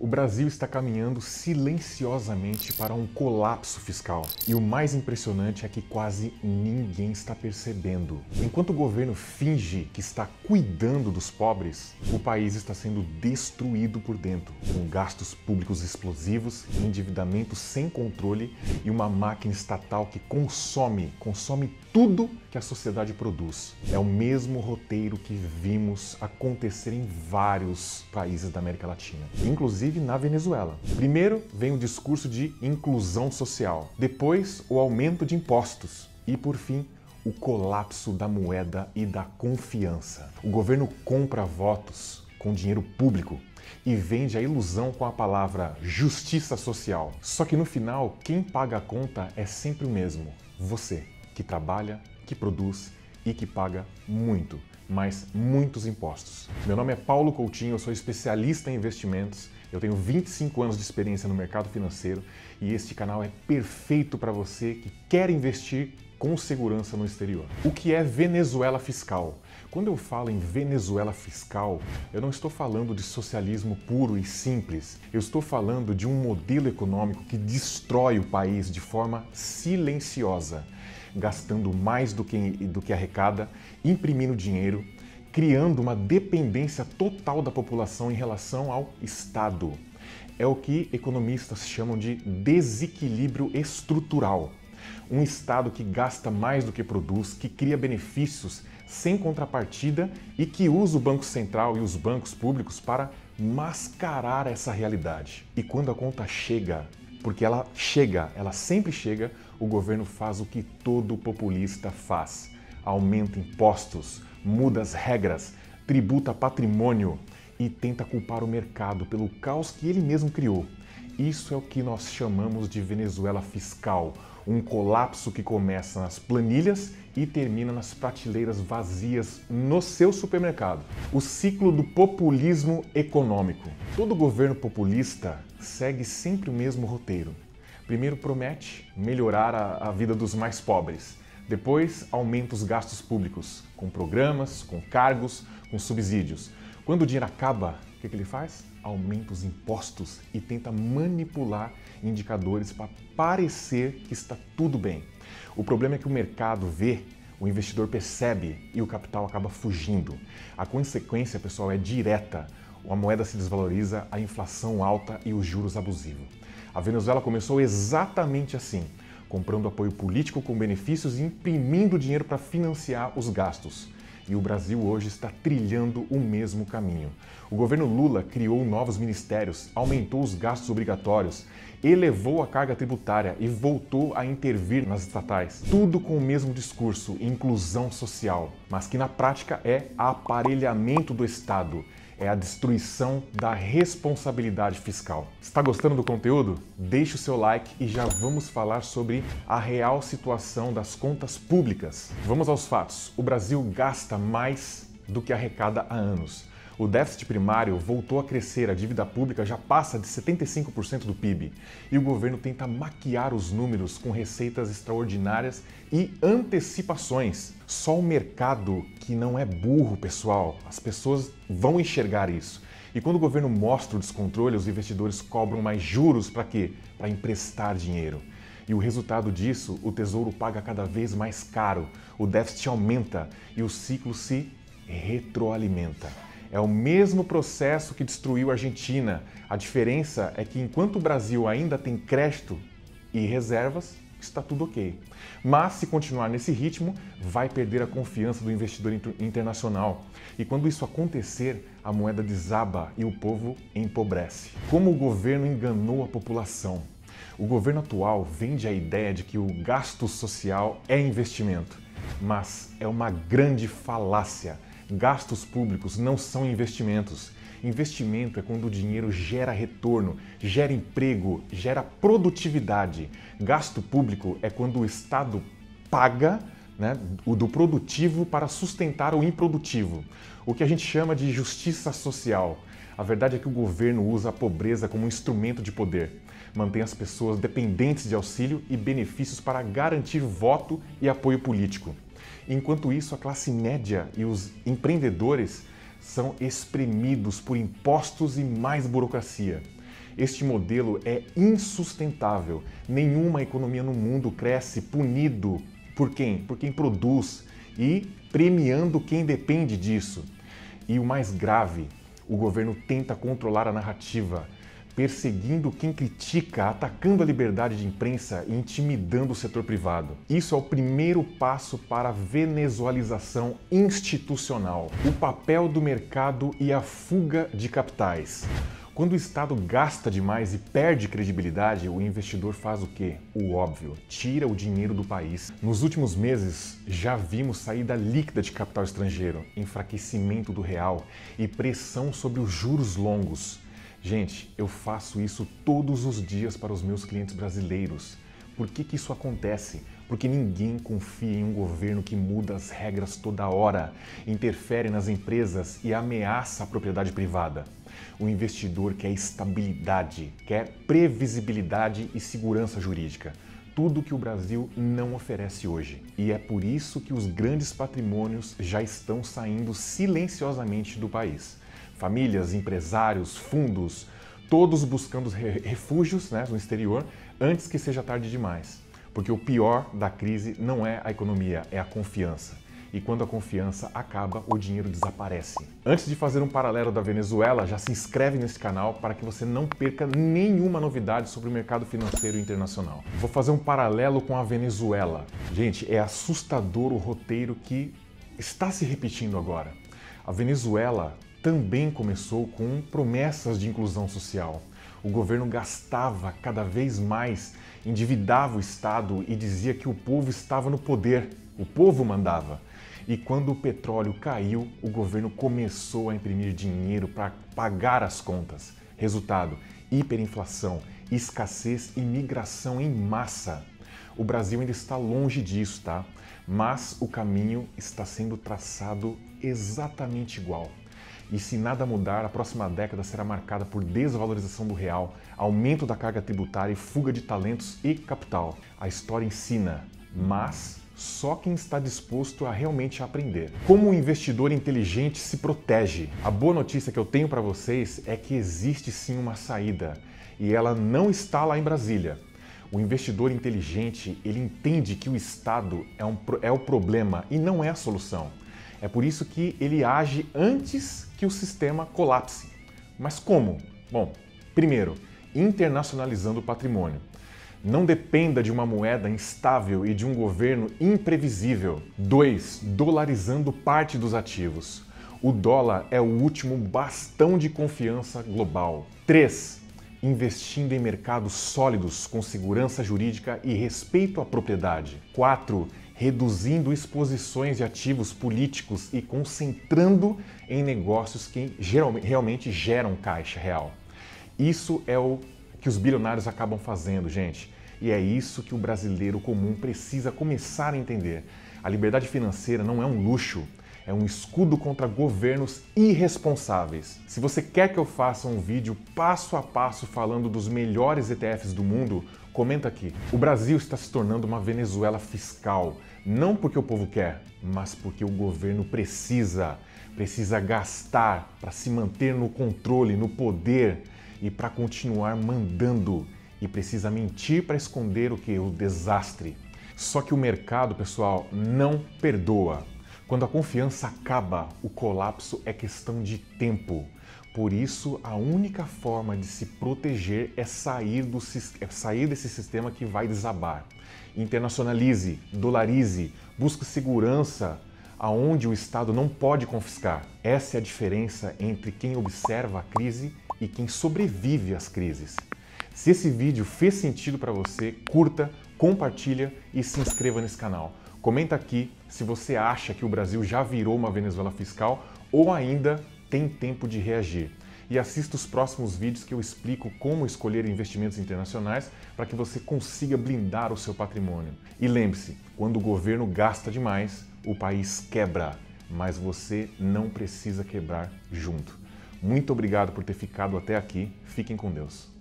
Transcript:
O Brasil está caminhando silenciosamente para um colapso fiscal. E o mais impressionante é que quase ninguém está percebendo. Enquanto o governo finge que está cuidando dos pobres, o país está sendo destruído por dentro, com gastos públicos explosivos, endividamento sem controle e uma máquina estatal que consome tudo que a sociedade produz. É o mesmo roteiro que vimos acontecer em vários países da América Latina, inclusive na Venezuela. Primeiro vem o discurso de inclusão social, depois o aumento de impostos e, por fim, o colapso da moeda e da confiança. O governo compra votos com dinheiro público e vende a ilusão com a palavra justiça social. Só que no final, quem paga a conta é sempre o mesmo: você, que trabalha, que produz e que paga muito, mas muitos impostos. Meu nome é Paulo Coutinho, eu sou especialista em investimentos, eu tenho 25 anos de experiência no mercado financeiro e este canal é perfeito para você que quer investir com segurança no exterior. O que é Venezuela fiscal? Quando eu falo em Venezuela fiscal, eu não estou falando de socialismo puro e simples. Eu estou falando de um modelo econômico que destrói o país de forma silenciosa, gastando mais do que arrecada, imprimindo dinheiro, criando uma dependência total da população em relação ao Estado. É o que economistas chamam de desequilíbrio estrutural. Um Estado que gasta mais do que produz, que cria benefícios sem contrapartida e que usa o Banco Central e os bancos públicos para mascarar essa realidade. E quando a conta chega, porque ela sempre chega, o governo faz o que todo populista faz: aumenta impostos, muda as regras, tributa patrimônio e tenta culpar o mercado pelo caos que ele mesmo criou. Isso é o que nós chamamos de Venezuela fiscal, um colapso que começa nas planilhas e termina nas prateleiras vazias no seu supermercado. O ciclo do populismo econômico. Todo governo populista segue sempre o mesmo roteiro. Primeiro promete melhorar a vida dos mais pobres. Depois aumenta os gastos públicos, com programas, com cargos, com subsídios. Quando o dinheiro acaba, o que ele faz? Aumenta os impostos e tenta manipular indicadores para parecer que está tudo bem. O problema é que o mercado vê, o investidor percebe e o capital acaba fugindo. A consequência, pessoal, é direta. A moeda se desvaloriza, a inflação alta e os juros abusivos. A Venezuela começou exatamente assim, comprando apoio político com benefícios e imprimindo dinheiro para financiar os gastos. E o Brasil hoje está trilhando o mesmo caminho. O governo Lula criou novos ministérios, aumentou os gastos obrigatórios, elevou a carga tributária e voltou a intervir nas estatais. Tudo com o mesmo discurso, inclusão social, mas que na prática é aparelhamento do Estado. É a destruição da responsabilidade fiscal. Está gostando do conteúdo? Deixe o seu like e já vamos falar sobre a real situação das contas públicas. Vamos aos fatos. O Brasil gasta mais do que arrecada há anos. O déficit primário voltou a crescer, a dívida pública já passa de 75% do PIB. E o governo tenta maquiar os números com receitas extraordinárias e antecipações. Só o mercado que não é burro, pessoal. As pessoas vão enxergar isso. E quando o governo mostra o descontrole, os investidores cobram mais juros para quê? Para emprestar dinheiro. E o resultado disso, o Tesouro paga cada vez mais caro, o déficit aumenta e o ciclo se retroalimenta. É o mesmo processo que destruiu a Argentina. A diferença é que enquanto o Brasil ainda tem crédito e reservas, está tudo ok. Mas se continuar nesse ritmo, vai perder a confiança do investidor internacional. E quando isso acontecer, a moeda desaba e o povo empobrece. Como o governo enganou a população? O governo atual vende a ideia de que o gasto social é investimento, mas é uma grande falácia. Gastos públicos não são investimentos. Investimento é quando o dinheiro gera retorno, gera emprego, gera produtividade. Gasto público é quando o Estado paga, o do produtivo para sustentar o improdutivo. O que a gente chama de justiça social. A verdade é que o governo usa a pobreza como um instrumento de poder. Mantém as pessoas dependentes de auxílio e benefícios para garantir voto e apoio político. Enquanto isso, a classe média e os empreendedores são espremidos por impostos e mais burocracia. Este modelo é insustentável. Nenhuma economia no mundo cresce punido por quem? Por quem produz e premiando quem depende disso. E o mais grave, o governo tenta controlar a narrativa, perseguindo quem critica, atacando a liberdade de imprensa e intimidando o setor privado. Isso é o primeiro passo para a venezualização institucional, o papel do mercado e a fuga de capitais. Quando o Estado gasta demais e perde credibilidade, o investidor faz o quê? O óbvio, tira o dinheiro do país. Nos últimos meses, já vimos saída líquida de capital estrangeiro, enfraquecimento do real e pressão sobre os juros longos. Gente, eu faço isso todos os dias para os meus clientes brasileiros. Por que isso acontece? Porque ninguém confia em um governo que muda as regras toda hora, interfere nas empresas e ameaça a propriedade privada. O investidor quer estabilidade, quer previsibilidade e segurança jurídica. Tudo que o Brasil não oferece hoje. E é por isso que os grandes patrimônios já estão saindo silenciosamente do país. Famílias, empresários, fundos, todos buscando refúgios, no exterior antes que seja tarde demais. Porque o pior da crise não é a economia, é a confiança. E quando a confiança acaba, o dinheiro desaparece. Antes de fazer um paralelo da Venezuela, já se inscreve nesse canal para que você não perca nenhuma novidade sobre o mercado financeiro internacional. Vou fazer um paralelo com a Venezuela. Gente, é assustador o roteiro que está se repetindo agora. A Venezuela também começou com promessas de inclusão social. O governo gastava cada vez mais, endividava o Estado e dizia que o povo estava no poder, o povo mandava. E quando o petróleo caiu, o governo começou a imprimir dinheiro para pagar as contas. Resultado, hiperinflação, escassez e migração em massa. O Brasil ainda está longe disso, tá? Mas o caminho está sendo traçado exatamente igual. E se nada mudar, a próxima década será marcada por desvalorização do real, aumento da carga tributária e fuga de talentos e capital. A história ensina, mas só quem está disposto a realmente aprender. Como um investidor inteligente se protege? A boa notícia que eu tenho para vocês é que existe sim uma saída e ela não está lá em Brasília. O investidor inteligente, ele entende que o Estado é o problema e não é a solução. É por isso que ele age antes que o sistema colapse. Mas como? Bom, primeiro, internacionalizando o patrimônio. Não dependa de uma moeda instável e de um governo imprevisível. 2. Dolarizando parte dos ativos. O dólar é o último bastão de confiança global. 3. Investindo em mercados sólidos com segurança jurídica e respeito à propriedade. 4. Reduzindo exposições de ativos políticos e concentrando em negócios que realmente geram caixa real. Isso é o que os bilionários acabam fazendo, gente. E é isso que o brasileiro comum precisa começar a entender. A liberdade financeira não é um luxo, é um escudo contra governos irresponsáveis. Se você quer que eu faça um vídeo passo a passo falando dos melhores ETFs do mundo, comenta aqui. O Brasil está se tornando uma Venezuela fiscal, não porque o povo quer, mas porque o governo precisa gastar para se manter no controle, no poder e para continuar mandando. E precisa mentir para esconder o que? O desastre. Só que o mercado, pessoal, não perdoa. Quando a confiança acaba, o colapso é questão de tempo. Por isso, a única forma de se proteger é sair desse sistema que vai desabar. Internacionalize, dolarize, busque segurança aonde o Estado não pode confiscar. Essa é a diferença entre quem observa a crise e quem sobrevive às crises. Se esse vídeo fez sentido para você, curta, compartilha e se inscreva nesse canal. Comenta aqui se você acha que o Brasil já virou uma Venezuela fiscal ou ainda tem tempo de reagir. E assista os próximos vídeos que eu explico como escolher investimentos internacionais para que você consiga blindar o seu patrimônio. E lembre-se, quando o governo gasta demais, o país quebra, mas você não precisa quebrar junto. Muito obrigado por ter ficado até aqui. Fiquem com Deus.